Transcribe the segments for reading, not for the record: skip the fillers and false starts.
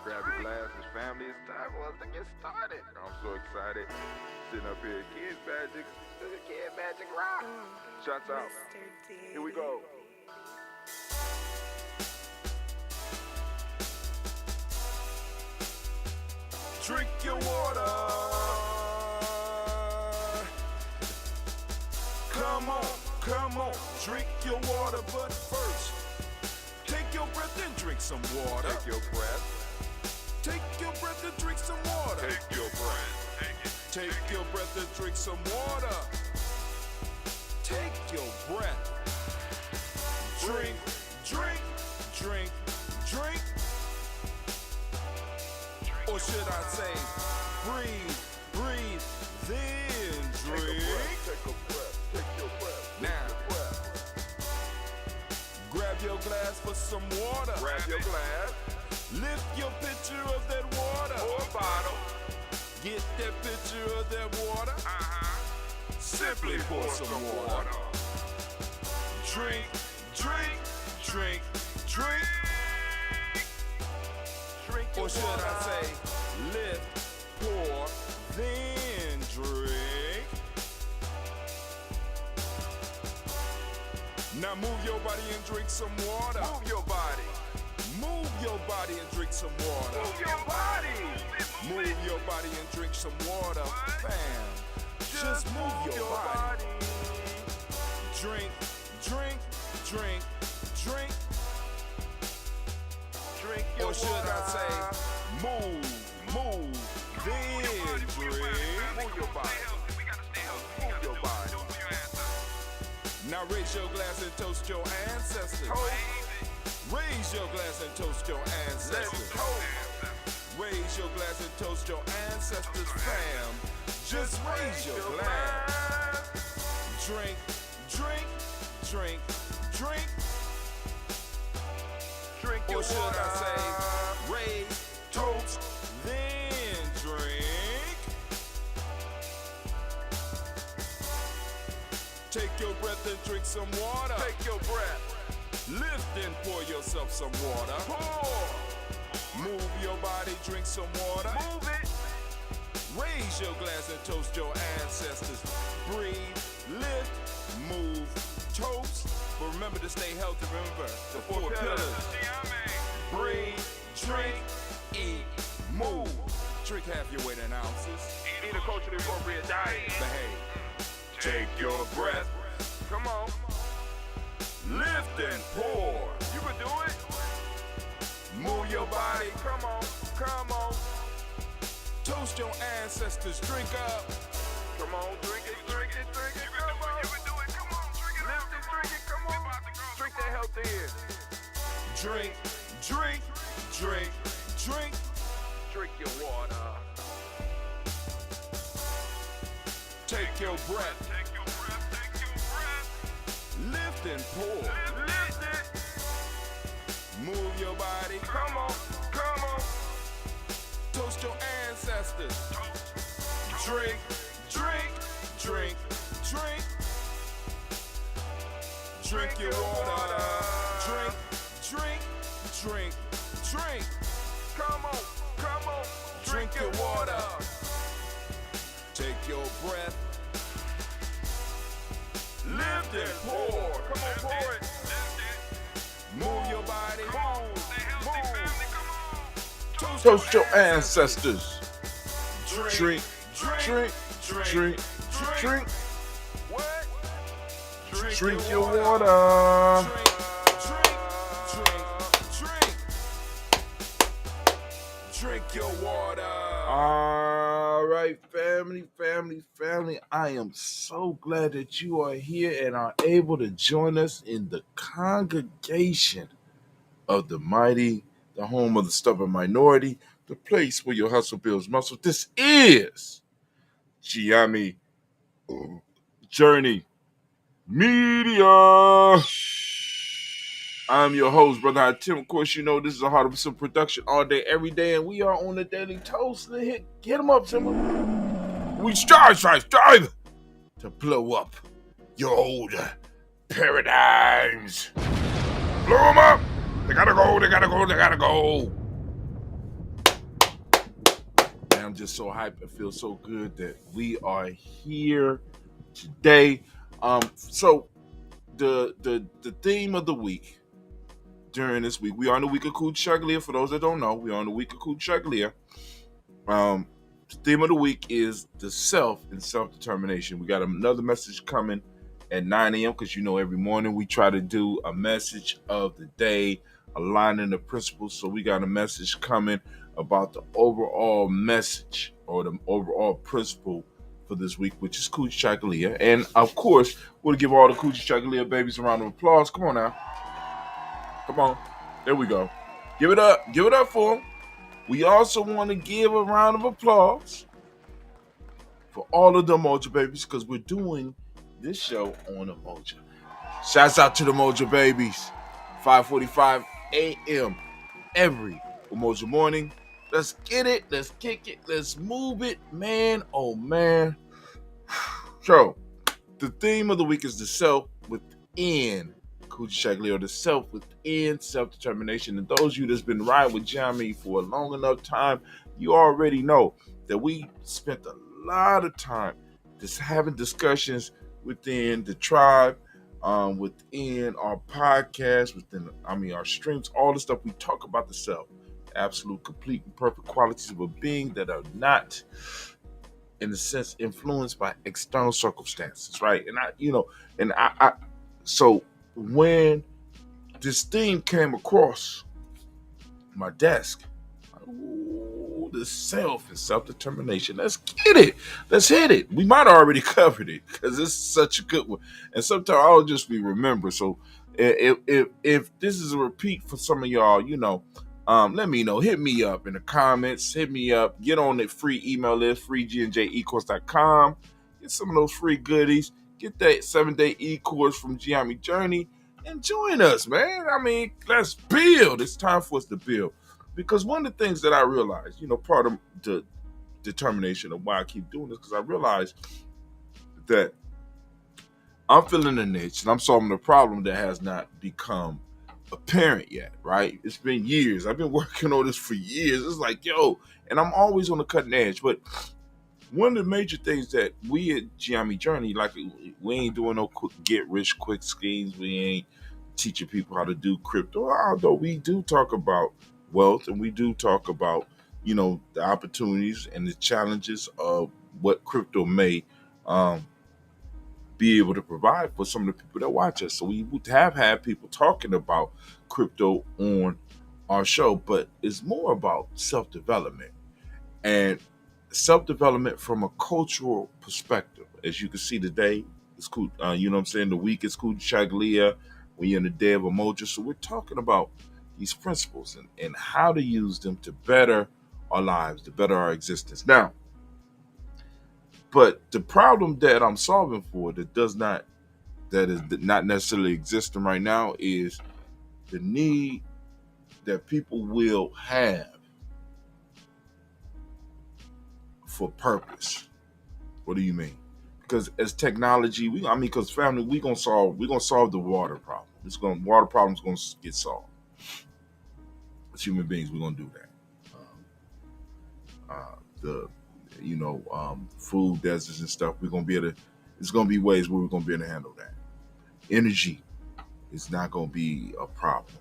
Grab your glasses, family. It's time for us to get started. I'm so excited. Sitting up here, Kids Magic, Kid Magic Rock. Shots out. Here we go. Drink your water. Come on, drink your water, but first, take your breath and drink some water. Take your breath. Take your breath and drink some water. Take your breath. Take your breath and drink some water. Take your breath. Drink, drink, drink, drink. Or should I say, breathe, breathe, then drink. Take a breath, take your breath. Now, grab your glass for some water. Grab your glass. Lift your pitcher of that water. Or bottle. Get that pitcher of that water. Simply pour some water. Drink, drink, drink, drink. Or should I say, lift, pour, then drink. Now move your body and drink some water. Move your body. Move your body and drink some water. Move your body. Move your body and drink some water. Bam. Just move your body. Drink, drink, drink, drink. Drink your or should water. I say, move, then drink. Move your body. Move your body. Now raise your glass and toast your ancestors. Raise your glass and toast your ancestors. Raise your glass and toast your ancestors, fam. Just raise your glass. Drink, drink, drink, drink. Drink your or should water. I say, raise, toast, then drink. Take your breath and drink some water. Take your breath. Lift and pour yourself some water. Pour. Move your body, drink some water. Move it. Raise your glass and toast your ancestors. Breathe, lift, move, toast. But remember to stay healthy. Remember the four pillars. Breathe, drink, eat, move. Drink half your weight in ounces. Eat a culturally appropriate diet. Behave. Take your breath. Come on. Lift and pour. You can do it. Move your body. Come on. Come on. Toast your ancestors. Drink up. Come on. Drink it. Drink it. Drink it. Come on. You can do it. Come on. Drink it. Lift it. Drink it. Come on. Drink that health in. Drink. Drink. Drink. Drink. Drink your water. Take your breath. Take your breath. Take your breath. Lift and pour. Lift it. Move your body. Come on. Come on. Toast your ancestors. Drink. Drink. Drink. Drink. Drink your water. Drink. Drink. Drink. Drink. Come on. Come on. Drink your water. Take your breath. Lift and pour. Come on, pour it. Move your body. Move. Toast your ancestors. Drink. Drink. Drink. Drink. What? Drink your water. Drink your water. All right, family. I am so glad that you are here and are able to join us in the congregation of the mighty, the home of the stubborn minority, the place where your hustle builds muscle. This is Gye-Nyame Journey Media. I'm your host, Brother High Tim. Of course, you know this is a Heart of Some production all day, every day, and we are on the Daily Toast. Get them up, Tim. We strive to blow up your old paradigms. Blow them up. They gotta go. I'm just so hyped. It feels so good that we are here today. So the theme of the week during this week, we are in the week of Kujichagulia. For those that don't know, we are in the week of Kujichagulia. The theme of the week is the self and self-determination. We got another message coming at 9 a.m. because every morning we try to do a message of the day, aligning the principles. So we got a message coming about the overall message or the overall principle for this week, which is Kujichagulia. And of course, we'll give all the Kujichagulia babies a round of applause. Come on now. Come on. There we go. Give it up. Give it up for them. We also want to give a round of applause for all of the Mojo babies because we're doing this show on Mojo. Shouts out to the Mojo babies. 5:45 a.m. every Mojo morning. Let's get it. Let's kick it. Let's move it. Man, oh man. So, the theme of the week is the self within Kujichagulia, or the self within self-determination. And those of you that's been riding with Gye-Nyame for a long enough time, you already know that we spent a lot of time just having discussions within the tribe, within our podcast, within our streams, all the stuff we talk about the self, absolute, complete, and perfect qualities of a being that are not, in a sense, influenced by external circumstances, right? So when this theme came across my desk, the self and self-determination. Let's get it. Let's hit it. We might have already covered it because it's such a good one. And sometimes I'll just be remembered. So if this is a repeat for some of y'all, let me know. Hit me up in the comments. Hit me up. Get on the free email list, freegnjecourse.com. Get some of those free goodies. Get that 7-day e-course from Gye-Nyame Journey and join us, man. Let's build. It's time for us to build. Because one of the things that I realized, part of the determination of why I keep doing this, because I realized that I'm filling a niche and I'm solving a problem that has not become apparent yet, right? It's been years. I've been working on this for years. It's like, and I'm always on the cutting edge. But one of the major things that we at Gye-Nyame Journey, like, we ain't doing no get rich quick schemes. We ain't teaching people how to do crypto, although we do talk about wealth and we do talk about, the opportunities and the challenges of what crypto may be able to provide for some of the people that watch us. So we have had people talking about crypto on our show, but it's more about self-development and self-development from a cultural perspective. As you can see today, it's cool. The week is Kujichagulia. We're in the day of Emoji. So we're talking about these principles and how to use them to better our lives, to better our existence. Now, but the problem that I'm solving for that is not necessarily existing right now is the need that people will have for purpose. What do you mean? Because as technology, because family, we're gonna solve the water problem. Water problem's gonna get solved. As human beings, we're gonna do that. Food deserts and stuff. We're gonna be able to. There's gonna be ways where we're gonna be able to handle that. Energy is not gonna be a problem.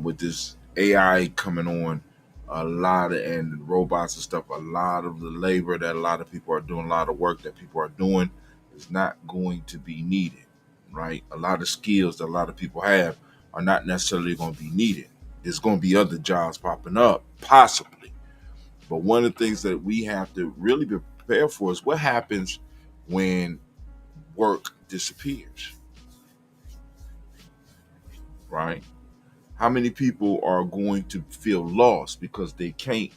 With this AI coming on, and robots and stuff, a lot of the labor that a lot of people are doing, a lot of work that people are doing, is not going to be needed. Right? A lot of skills that a lot of people have are not necessarily going to be needed. There's going to be other jobs popping up, possibly. But one of the things that we have to really be prepared for is what happens when work disappears. Right? How many people are going to feel lost because they can't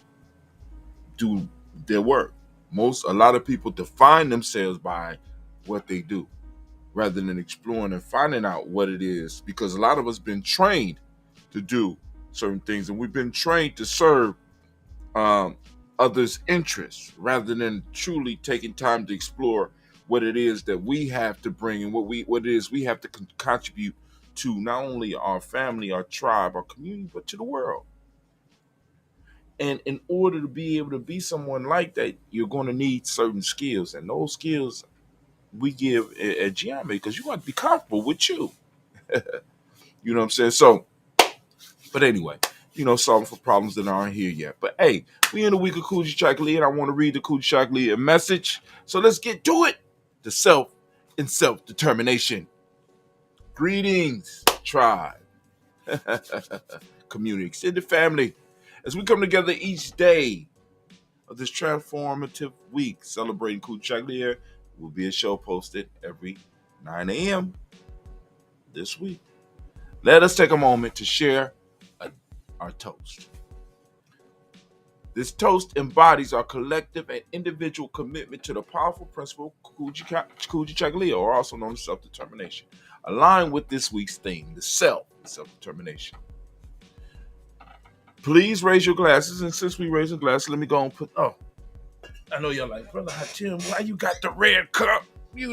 do their work? A lot of people define themselves by what they do rather than exploring and finding out what it is, because a lot of us been trained to do certain things and we've been trained to serve others' interests rather than truly taking time to explore what it is that we have to bring and what it is we have to contribute to not only our family, our tribe, our community, but to the world. And in order to be able to be someone like that, you're going to need certain skills. And those skills we give at Gye-Nyame because you want to be comfortable with you. You know what I'm saying? So, but anyway, solving for problems that aren't here yet. But hey, we in the week of Kujichagulia, and I want to read the Kujichagulia message. So let's get to it. The self and self-determination. Greetings, tribe, community, extended family. As we come together each day of this transformative week celebrating Kujichagulia, will be a show posted every 9 a.m. this week. Let us take a moment to share our toast. This toast embodies our collective and individual commitment to the powerful principle Kujichagulia, or also known as self-determination, aligned with this week's theme, the self-determination. Please raise your glasses, and since we raise the glasses, let me go and put. Oh, I know y'all like, Brother Hatim, why you got the red cup? Yeah.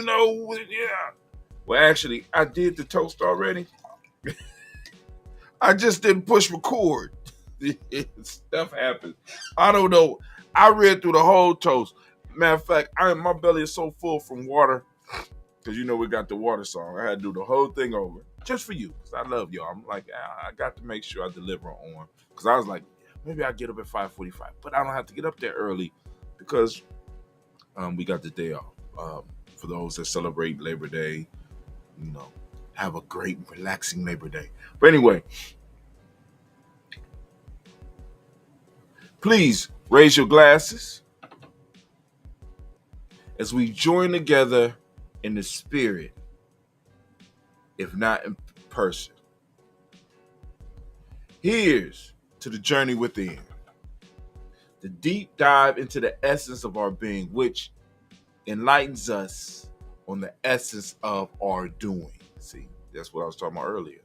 Well, actually, I did the toast already. I just didn't push record. Stuff happens. I don't know. I read through the whole toast. Matter of fact, my belly is so full from water because we got the water song. I had to do the whole thing over just for you because I love y'all. I'm like, I got to make sure I deliver on because I was like, maybe I'll get up at 5:45, but I don't have to get up there early because we got the day off. For those that celebrate Labor Day, have a great, relaxing Labor Day. But anyway, please raise your glasses as we join together in the spirit, if not in person. Here's to the journey within, the deep dive into the essence of our being, which enlightens us on the essence of our doing. See, that's what I was talking about earlier.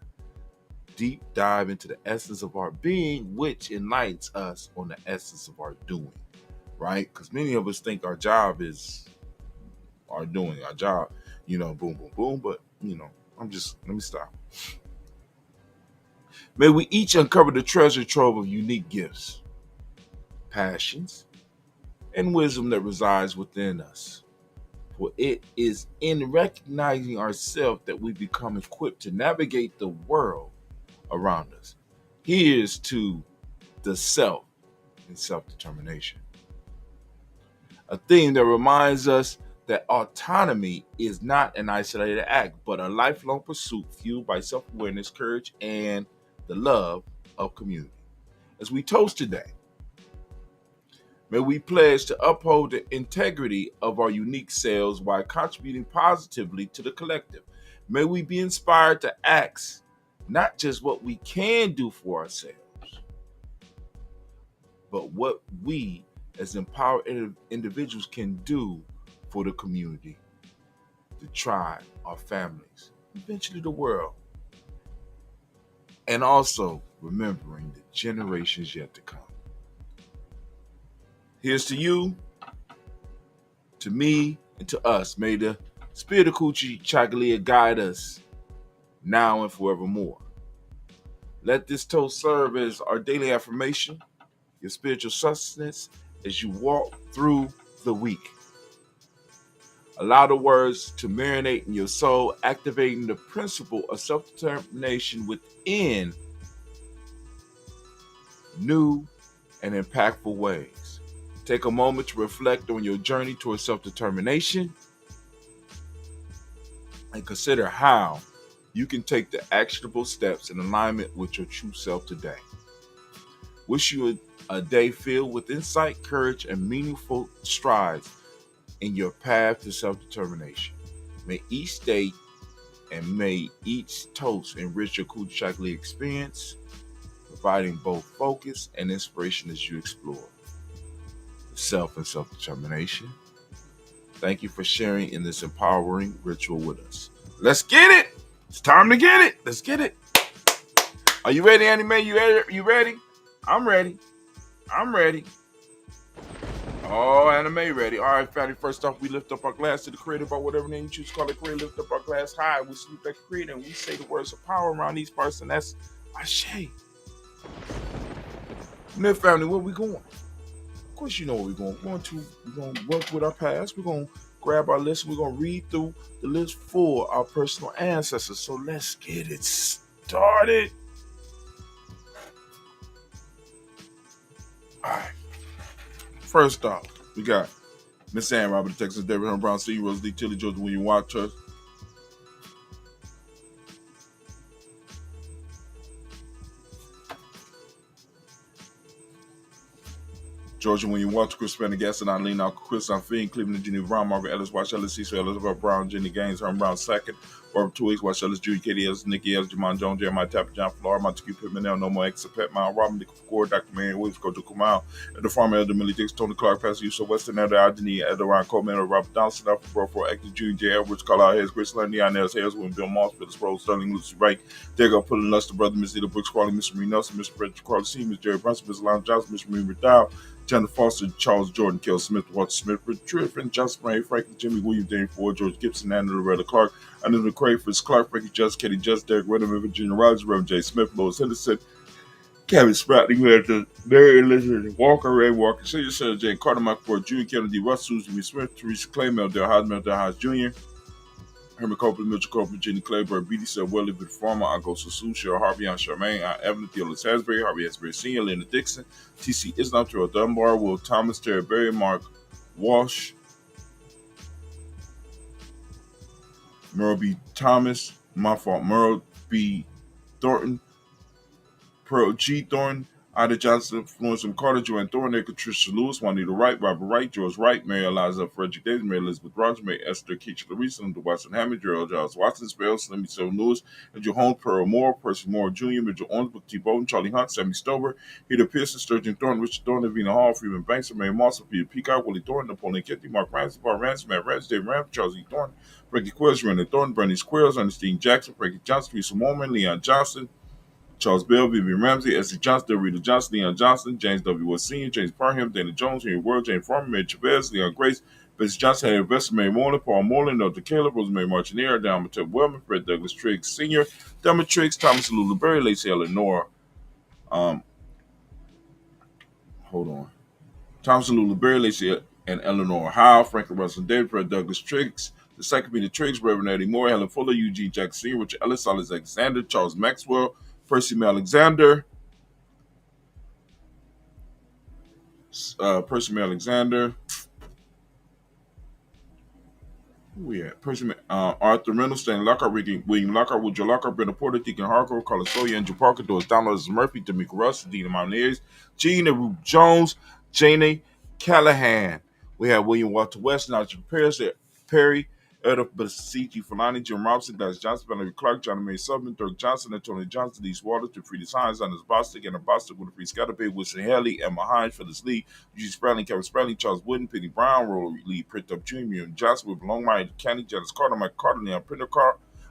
Deep dive into the essence of our being, which enlightens us on the essence of our doing, right? Because many of us think our job is our doing, our job, boom, boom, boom. But, let me stop. May we each uncover the treasure trove of unique gifts, passions, and wisdom that resides within us. For it is in recognizing ourselves that we become equipped to navigate the world around us. Here's to the self and self-determination. A theme that reminds us that autonomy is not an isolated act, but a lifelong pursuit fueled by self-awareness, courage, and the love of community. As we toast today, may we pledge to uphold the integrity of our unique selves while contributing positively to the collective. May we be inspired to act not just what we can do for ourselves, but what we as empowered individuals can do for the community, the tribe, our families, eventually the world. And also remembering the generations yet to come. Here's to you, to me, and to us. May the spirit of Kujichagulia guide us now and forevermore. Let this toast serve as our daily affirmation, your spiritual sustenance as you walk through the week. Allow the words to marinate in your soul, activating the principle of self-determination within new and impactful ways. Take a moment to reflect on your journey towards self-determination and consider how you can take the actionable steps in alignment with your true self today. Wish you a day filled with insight, courage, and meaningful strides in your path to self-determination. May each day and may each toast enrich your Kujichagulia experience, providing both focus and inspiration as you explore self and self-determination. Thank you for sharing in this empowering ritual with us. Let's get it. It's time to get it. Let's get it. Are you ready, Anime? You ready? I'm ready. Oh, Anime ready. All right, family. First off, we lift up our glass to the creator by whatever name you choose to call it creator. Lift up our glass high. We salute that creator and we say the words of power around these parts, and that's Ashe. Net family, where we going? Of course, you know where we're going. We're going to work with our past. We're going to grab our list. We're going to read through the list for our personal ancestors. So let's get it started. All right. First off, we got Miss Ann Robert, Texas, David Herman Brown, C. Rose D. Tilly, George William Watchurst, Georgia William Walter, Chris Pendergast, and Eileen Alka, Chris Fiend, Cleveland Junior Brown, Margaret Ellis, Watch Ellis, Cecil Elizabeth Brown, Jenny Gaines, Herman Brown II, Barbara Twigs, Watch Ellis, Judy Katie Ellis, Nikki Ellis, Jamon Jones, Jeremiah Tapper, John Flora, Montague Pittman, No More X, Pet Mile, Robin Nickel Ford, Dr. Marion Williams, Kojo Kumal, Elder Farmer, Elder Millie Dix, Tony Clark, Pastor Yusuf Weston, Elder Aldini, Elder Ryan Coleman, Elder Robert Donaldson, Alpha Bro for Actor Junior, J. Edwards, Carlisle Hayes, Chris Lund, Neon Nels, Hayes, William Bill Moss, Phyllis Rose, Sterling, Lucy Wright, Diego Pulling Luster, Brother, Miss Ida Brooks, Quality, Mr. Marie Nelson, Mr. Frederick Carlos C., Miss Jerry Brunson, Miss Lon Johnson, Mr. Marie McDowell, Jennifer Foster, Charles Jordan, Kel Smith, Walter Smith, Richard Triffin, Justin Ray, Franklin, Jimmy William, Dane Ford, George Gibson, Anna Loretta Clark, Anita McCray, Fritz Clark, Frankie Just, Katie Just, Derek Redderman, Virginia Rogers, Reverend J. Smith, Lois Henderson, Kevin Spratling, who had the Mary Elizabeth Walker, Ray Walker, Senior Senator Jane Carter, Mike Ford Jr., Kennedy Russ, Susan B. Smith, Teresa Clay, Mel Hodge Jr., Herman Copeland, Mitchell Copeland, Jenny Claiborne, B.D. Sell, Willie Bit Farmer, Uncle Sasu, Cheryl Harvey, Aunt Charmaine, Aunt Evelyn, Theolis Hasbury, Harvey Hasbury Sr., Leonard Dixon, T.C. Islam, Terrell Dunbar, Will Thomas, Terry Berry, Mark Walsh, Merle B. Thomas, Merle B. Thornton, Pearl G. Thornton, Ida Johnson, Florence M. Carter, Joanne Thornton, Patricia Lewis, Juanita Wright, Robert Wright, George Wright, Mary Eliza, Frederick Davis, Mary Elizabeth Rogers, Mary Esther Keach Larissa, Linda Watson Hammond, Gerald Giles Watson, Spell, Slimmy So Lewis, Mitchell Holmes, Pearl Moore, Percy Moore Jr., Mitchell Owens, Book T. Bolton, Charlie Hunt, Sammy Stover, Peter Pearson, Sturgeon Thornton, Richard Thornton, Avina Hall, Freeman Banks, Mary Moss, Peter Peacock, Willie Thornton, Napoleon Kitty, Mark Ramsey, Paul Ramsey, Matt Ramsey, Dave Ramsey, Charles E. Thornton, Frankie Quills, Randy Thornton, Bernie Squares, Ernestine Jackson, Frankie Johnson, Teresa Mormon, Leon Johnson, Charles Bell, Vivian Ramsey, S.C. Johnson, Rita Johnson, Leon Johnson, James W. Woods Sr., James Parham, Dana Jones, Henry World, James Farmer, Mary Chavez, Leon Grace, Betsy Johnson, Harry Investor, Mary Moreland, Paul Moreland, Dr. Caleb, Rosemary Marchinier, Don Mateo Wellman, Fred Douglas Triggs Sr., Delma Triggs, Thomas Lulaberry, Lacey Eleanor, um, hold on, Thomas Lulaberry, Lacey and Eleanor Howe, Franklin Russell David, Fred Douglas Triggs, the second Peter Triggs, Reverend Eddie Moore, Helen Fuller, Eugene Jackson Sr., Richard Ellis, Alexander, Charles Maxwell, Percy M. Alexander, Percy M. Alexander. Who we at? Percy, Arthur Reynolds, Stanley Lockhart, William Lockhart, Woodrow Lockhart, Brenda Porter, Deacon Hargrove, Carlos Sawyer, Andrew Parker, Doris Donald, Murphy, D'Amico Russ, Dina Mountaineers, Gina Ruth Jones, Janie Callahan. We have William Walter West, Nigel Perry, Edward Basiki Fulani, Jim Robinson, Dallas Johnson, Valerie Clark, John May Sullivan, Dirk Johnson, Anthony Johnson, Denise Waters, Jeffrey Hines, Anders Bostic, Anna Bostic, Winifred Scottabay, Wilson Haley, Emma Hines, Phyllis Lee, Eugene Spradling, Kevin Spradling, Charles Wooden, Penny Brown, Roller Lee, Prithup Jr., William Johnson, with Longmire County, Janice Carter, Mike Carter,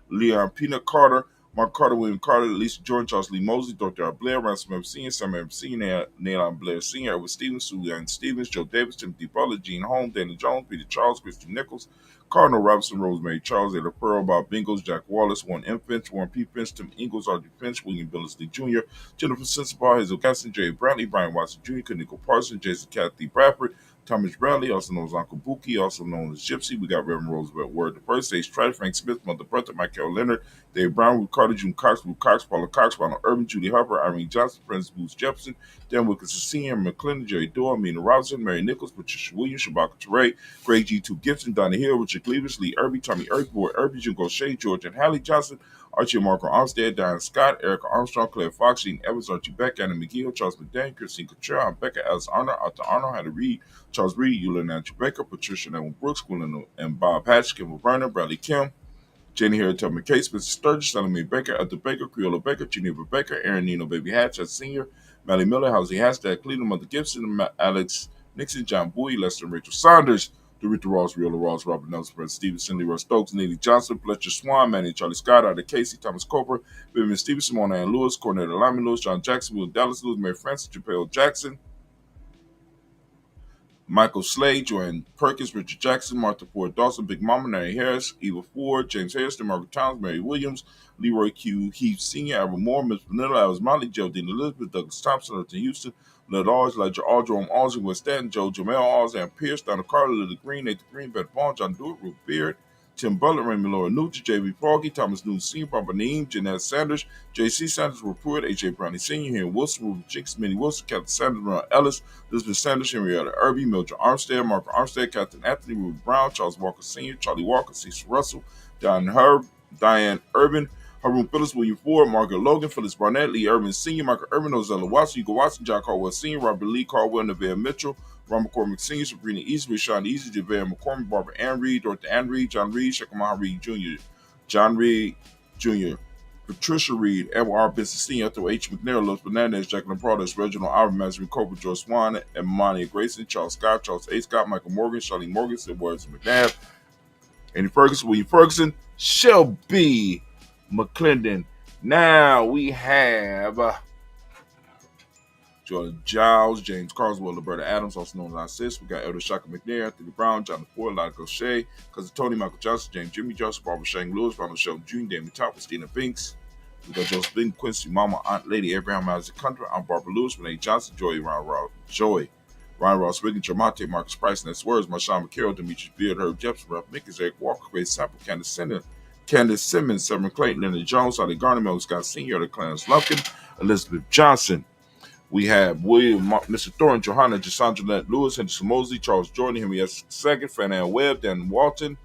Leon Peanut Carter, Mark Carter, William Carter, Lisa Jordan, Charles Lee Mosley, Dr. R. Blair, Ransom M. Sr., Sam M. Sr., Neil Blair Sr., Edward Stevens, Susan Stevens, Joe Davis, Timothy Butler, Gene Holmes, Daniel Jones, Peter Charles, Christian Nichols, Cardinal Robinson, Rosemary Charles, Ada Pearl, Bob Bingos, Jack Wallace, Warren M. Finch, Warren P. Finch, Tim Ingalls, R.D. Finch, William Billisley Jr., Jennifer Sensabaugh, Hazel Gaston, Jay Brantley, Brian Watson Jr., Kaniko Parsons, Jason Kathy Bradford, Thomas Bradley, also known as Uncle Buki, also known as Gypsy. We got Reverend Roosevelt Word the First, Sage Tribe, Frank Smith, Mother Brother, Michael Leonard, Dave Brown, Ruth Carter, June Cox, Luke Cox, Paula Cox, Ronald Urban, Judy Harper, Irene Johnson, Francis Booth Jefferson, Dan Wilkinson Sr., McClendon, Jerry Dorr, Mina Robinson, Mary Nichols, Patricia Williams, Shabaka Teray, Greg G2 Gibson, Donna Hill, Richard Cleavers, Lee Irby, Tommy Irby, Boy Irby, Junko Shea, George and Hallie Johnson, Archie Marco Armstead, Diane Scott, Erica Armstrong, Claire Fox, Gene Evans, Archie Beck, Anna McGill, Charles McDaniel, Christine Couture, Becca Alice Arnold, Arthur Arnold, Hannah Reed, Charles Reed, Eula Nancy Baker, Patricia Neville Brooks, Gwendolyn and Bob Hatch, Kim Verner, Bradley Kim, Jenny Harriet Tubman Case, Spencer Sturgis, Salome Baker, Arthur Baker, Creola Baker, Geneva Baker, Aaron Nino Baby Hatch, Senior, Mally Miller, Housie Hashtag, Cleveland, Mother Gibson, Alex Nixon, John Bowie, Lester and Rachel Saunders, Dorita Ross, Riola Ross, Robert Nelson, Brett Stevenson, Leroy Stokes, Neely Johnson, Fletcher Swan, Manny Charlie Scott, Arthur Casey, Thomas Cooper, Vivian Stevenson, Mona Ann Lewis, Cornell Lyman Lewis, John Jackson, Will Dallas Lewis, Mary Francis, Japel Jackson, Michael Slade, Joanne Perkins, Richard Jackson, Martha Ford Dawson, Big Mama, Mary Harris, Eva Ford, James Harrison, Margaret Towns, Mary Williams, Leroy Q. Heath Sr., Alvin Moore, Miss Vanilla, Alice Molly, Geraldine Elizabeth, Douglas Thompson, Elton Houston, Led Alls, Ledger Aldrum, Alsey, West Stanton, Joe Jamel, Alls, Ann Pierce, Donna Carter, Lily Green, Nathan Green, Beth Vaughn, John Dewey, Ruth Beard, Tim Butler, Raymond Laura Nucci, J.B. Foggy, Thomas Newton Sr., Barbara Neem, Jeanette Sanders, J.C. Sanders, Report, A.J. Brownie Sr., Henry Wilson, Ruben Jinks, Minnie Wilson, Captain Sanders, Ron Ellis, Elizabeth Sanders, Henrietta Irby, Mildred Armstead, Margaret Armstead, Captain Anthony, Ruben Brown, Charles Walker Sr., Charlie Walker, Cecil Russell, Diane Urban, Haroon Phillips, William Ford, Margaret Logan, Phyllis Barnett, Lee Urban Sr., Michael Urban, Ozella Watson, Hugo Watson, John Caldwell Sr., Robert Lee Caldwell, Neville Mitchell, Ron McCormick Sr., Sabrina East, Rashawn Easy, JaVale McCormick, Barbara Ann Reed, Dorothy Ann Reed, John Reed, Shekamaha Reed Jr., John Reed Jr., Patricia Reed, Edward R. Benson Sr., Ethel H. McNair, Los Bernandez, Jacqueline Prodas, Reginald Albert, Mazerin Cooper, Joyce Swan, Emania Grayson, Charles Scott, Charles A. Scott, Michael Morgan, Charlene Morgan, Sid Words McNabb, Andy Ferguson, William Ferguson, Shelby McClendon. Now we have Jordan Giles, James Carswell, Roberta Adams, also known as Sis. We got Elder Shaka McNair, Anthony Brown, Jonathan Ford, Lyle Gaucher, Cousin Tony, Michael Johnson, James Jimmy Johnson, Barbara Shane Lewis, Ronald Sheldon Jr., Damon Top, Stina Binks. We got Joseph Bing, Quincy, Mama, Aunt Lady, Abraham Isaac Country, Aunt Barbara Lewis, Renee Johnson, Ryan Ross Wiggins, Jermonte, Marcus Price, Ness Words, Marshawn McCarroll, Demetrius Beard, Herb Jepson, Ralph Mickens, Eric Walker, Grace Sample, Candace Simmons, Severn Clayton, Leonard Jones, Ali Garner, Mel Scott Sr., Clarence Lumpkin, Elizabeth Johnson. We have William, Mr. Thorne, Johanna, Jasandra Lett Lewis, Henderson Mosley, Charles Jordan, Henry S. II, Fernand Webb, Dan Walton,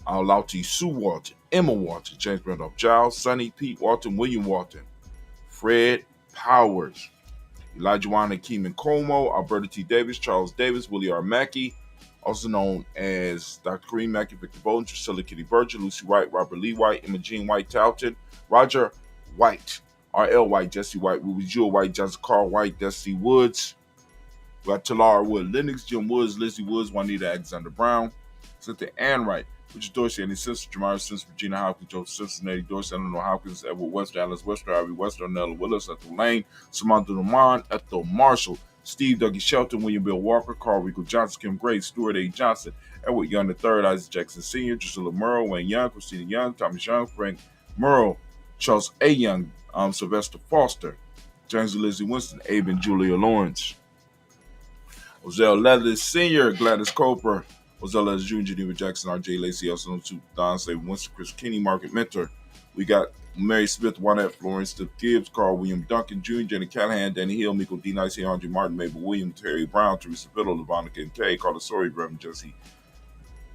Lauti Sue Walton, Emma Walton, James Randolph Giles, Sonny Pete Walton, William Walton, Fred Powers, Elijah Wan and Keeman Como, Alberta T. Davis, Charles Davis, Willie R. Mackey, also known as Dr. Kareem Mackey, Victor Bowden, Priscilla Kitty Virgil, Lucy White, Robert Lee White, Emma Jean White, Talton, Roger White, R.L. White, Jesse White, Ruby Jewel White, Johnson Carl White, Dusty Woods. We got Talara Wood, Lennox, Jim Woods, Lizzie Woods, Juanita Alexander Brown, Cynthia Ann Wright, Richard Dorsey, Andy Simpson, Jamar Simpson, Regina Hopkins, Joseph Simpson, Eddie Dorsey, Eleanor Hopkins, Edward West, Alice Wester, Ivy Wester, Nella Willis, Ethel Lane, Samantha Lamont, Ethel Marshall, Steve Dougie Shelton, William Bill Walker, Carl Rico Johnson, Kim Gray, Stuart A. Johnson, Edward Young III, Isaac Jackson Sr., Drusilla Murrow, Wayne Young, Christina Young, Thomas Young, Frank Murrow, Charles A. Young, Sylvester Foster, James and Lizzie Winston, Abe and Julia Lawrence, Ozell Leathers Sr., Gladys Coper, Ozell Leathers Jr., Geneva Jackson, R.J. Lacey, also known to Don Slade, Winston, Chris Kinney, Margaret Mentor. We got Mary Smith, Juanette Florence, Steve Gibbs, Carl William Duncan Jr., Jenny Callahan, Danny Hill, Miko D. Nice, Andre Martin, Mabel Williams, Terry Brown, Teresa Fiddle, Lavonica and Kay, Carla Sori, Reverend Jesse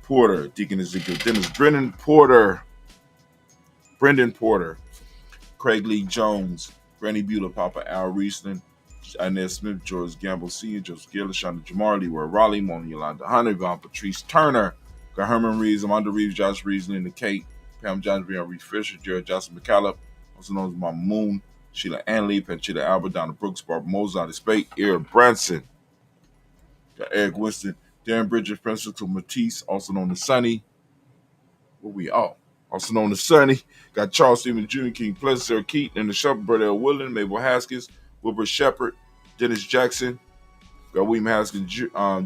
Porter, Deacon Ezekiel Dennis, Brendan Porter, Craig Lee Jones, Granny Beulah, Papa Al Riesling, Inez Smith, George Gamble Sr., Joseph Gillis, Shonda Jamar, Leroy Raleigh, Mona Yolanda Hunter, Yvonne Patrice Turner, got Herman Reeves, Amanda Reeves, Josh Reeves, Linda Kate, Pam Johnson, Brian Reed Fisher, Jared Johnson McCallum, also known as Mama Moon, Sheila Ann Lee, Panchita Albert, Donna Brooks, Barbara Moses, Out of Spade, Eric Branson, got Eric Winston, Darren Bridges, Francisco Matisse, also known as Sonny. Where we all? Also known as Sonny. Got Charles Stephen Jr., King Pleasant, Sarah Keaton, and the Shepherd, Brother L. Willen, Mabel Haskins, Wilbur Shepard, Dennis Jackson. Got William Haskins,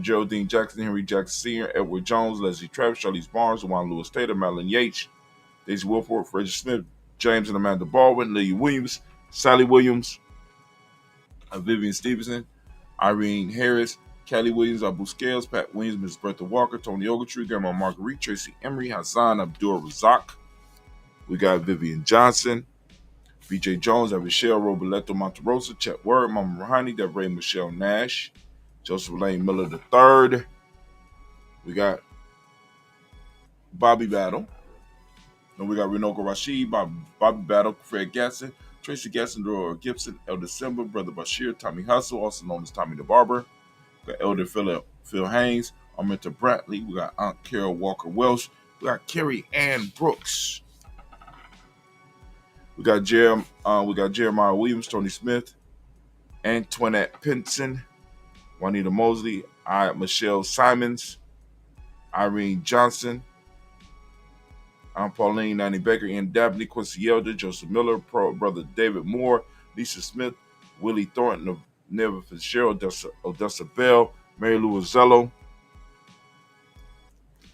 Geraldine Jackson, Henry Jackson Sr., Edward Jones, Leslie Travis, Charlize Barnes, Juan Lewis Taylor, Madeline Yates, Daisy Wilford, Frederick Smith, James and Amanda Baldwin, Lily Williams, Sally Williams, Vivian Stevenson, Irene Harris, Kelly Williams, Abu Scales, Pat Williams, Ms. Bertha Walker, Tony Ogletree, Grandma Marguerite, Tracy Emery, Hassan Abdul Razak. We got Vivian Johnson, B.J. Jones, Michelle Roboleto Monterosa, Chet Word, Mama Rahani, Devray Michelle Nash, Joseph Lane Miller III. We got Bobby Battle. Then we got Renoka Rashid, Bobby Battle, Fred Gatson, Tracy Gatson, Dora Gibson, Elder Simba, Brother Bashir, Tommy Hustle, also known as Tommy the Barber. We got Elder Phil Haynes, Arminta Bradley. We got Aunt Carol Walker Welsh. We got Carrie Ann Brooks. We got Jeremiah Williams, Tony Smith, Antoinette Pinson, Juanita Mosley, Michelle Simons, Irene Johnson, Pauline, Nanny Baker, Ian Dabney, Quincy Elder, Joseph Miller, Brother David Moore, Lisa Smith, Willie Thornton, Never Fitzgerald, Odessa Bell, Mary Lou Zello,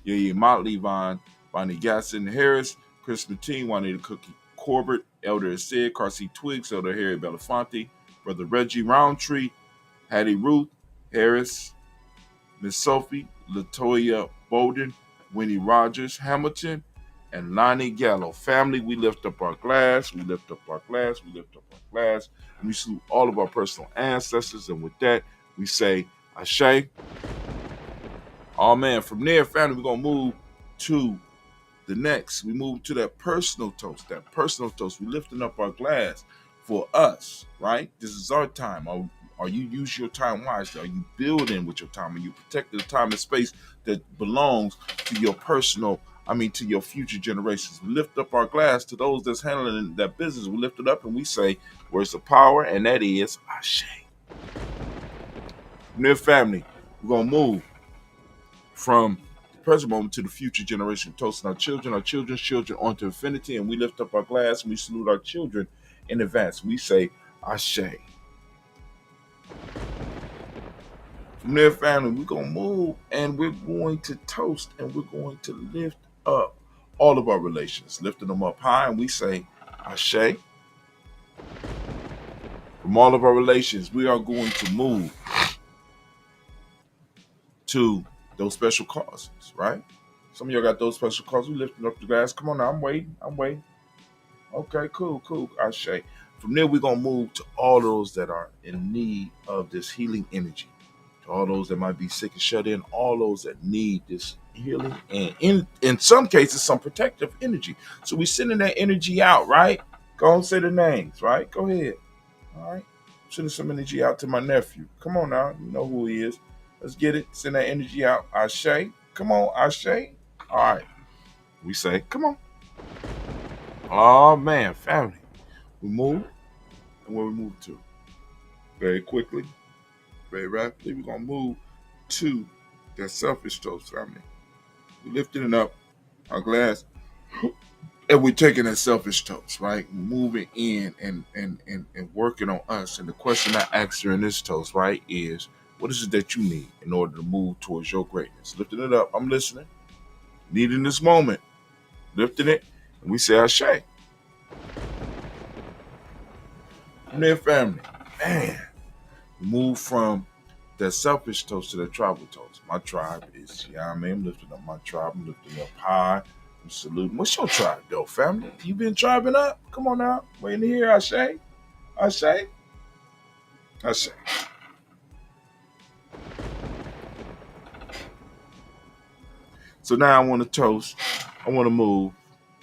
Yaya Motley, Bonnie Gasson Harris, Chris Mateen, Juanita Cookie Corbett, Elder Sid, Carsey Twiggs, Elder Harry Belafonte, Brother Reggie Roundtree, Hattie Ruth Harris, Miss Sophie, Latoya Bolden, Winnie Rogers Hamilton, and Lonnie Gallo. Family, we lift up our glass, we lift up our glass, we lift up our glass, and we salute all of our personal ancestors. And with that, we say Ashe. Oh man, from there, family, we're gonna move to the next. We move to that personal toast. That personal toast. We're lifting up our glass for us, right? This is our time. Are you use your time wisely? Are you building with your time? Are you protecting the time and space that belongs to your to your future generations? We lift up our glass to those that's handling that business. We lift it up and we say, words of power, and that is Ashe. From there, family, we're gonna move from the present moment to the future generation, toasting our children's children onto infinity, and we lift up our glass and we salute our children in advance. We say Ashe. From there, family, we're going to move and we're going to toast and we're going to lift up all of our relations, lifting them up high, and we say Ashe. From all of our relations, we are going to move to those special causes, right? Some of y'all got those special causes. We lifting up the glass. Come on now, I'm waiting. Okay, cool. Ashe. From there, we're going to move to all those that are in need of this healing energy. To all those that might be sick and shut in. All those that need this healing. And in some cases, some protective energy. So we're sending that energy out, right? Go and say the names, right? Go ahead. All right. I'm sending some energy out to my nephew. Come on now. You know who he is. Let's get it. Send that energy out. Ashe. Come on, Ashe. All right. We say, come on. Oh, man, family. We move. And where we move to? Very quickly, very rapidly, we're going to move to that selfish toast, family. We're lifting it up, our glass, and we're taking that selfish toast, right? Moving in and working on us. And the question I asked her in this toast, right, is what is it that you need in order to move towards your greatness? Lifting it up. I'm listening. Needing this moment. Lifting it. And we say Ashe. From there, family. Man. Move from that selfish toast to that tribal toast. My tribe is Gye-Nyame. I'm lifting up my tribe. I'm lifting up high. I'm saluting. What's your tribe, though, family? You been tribing up? Come on now. Waiting to hear Ashe. Ashe. Ashe. So now I want to toast. I want to move.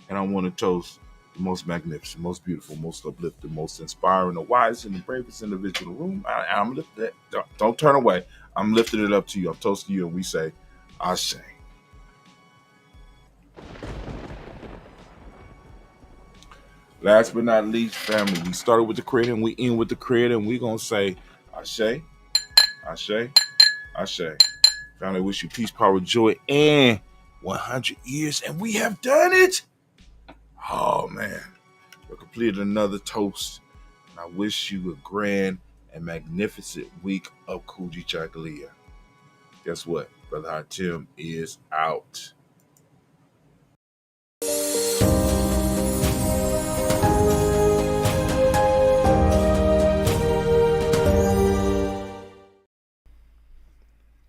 And I want to toast the most magnificent, most beautiful, most uplifting, most inspiring, the wisest and the bravest individual in the room. I'm lifting it. Don't turn away. I'm lifting it up to you. I'm toasting you, and we say, Ashe. Last but not least, family, we started with the creator and we end with the creator, and we're going to say, Ashe, Ashe, Ashe. Family, I wish you peace, power, joy, and 100 years, and we have done it. Oh, man. We completed another toast, and I wish you a grand and magnificent week of Kujichagulia. Guess what? Brother Hatim is out.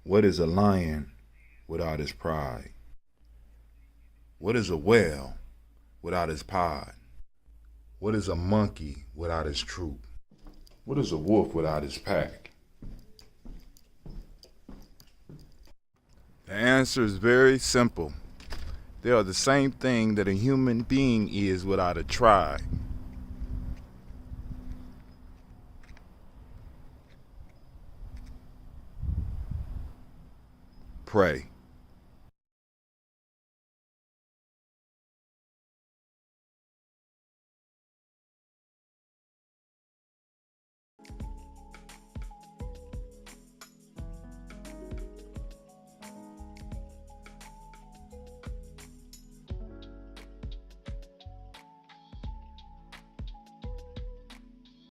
What is a lion without his pride? What is a whale without his pod? What is a monkey without his troop? What is a wolf without his pack? The answer is very simple. They are the same thing that a human being is without a tribe. Pray.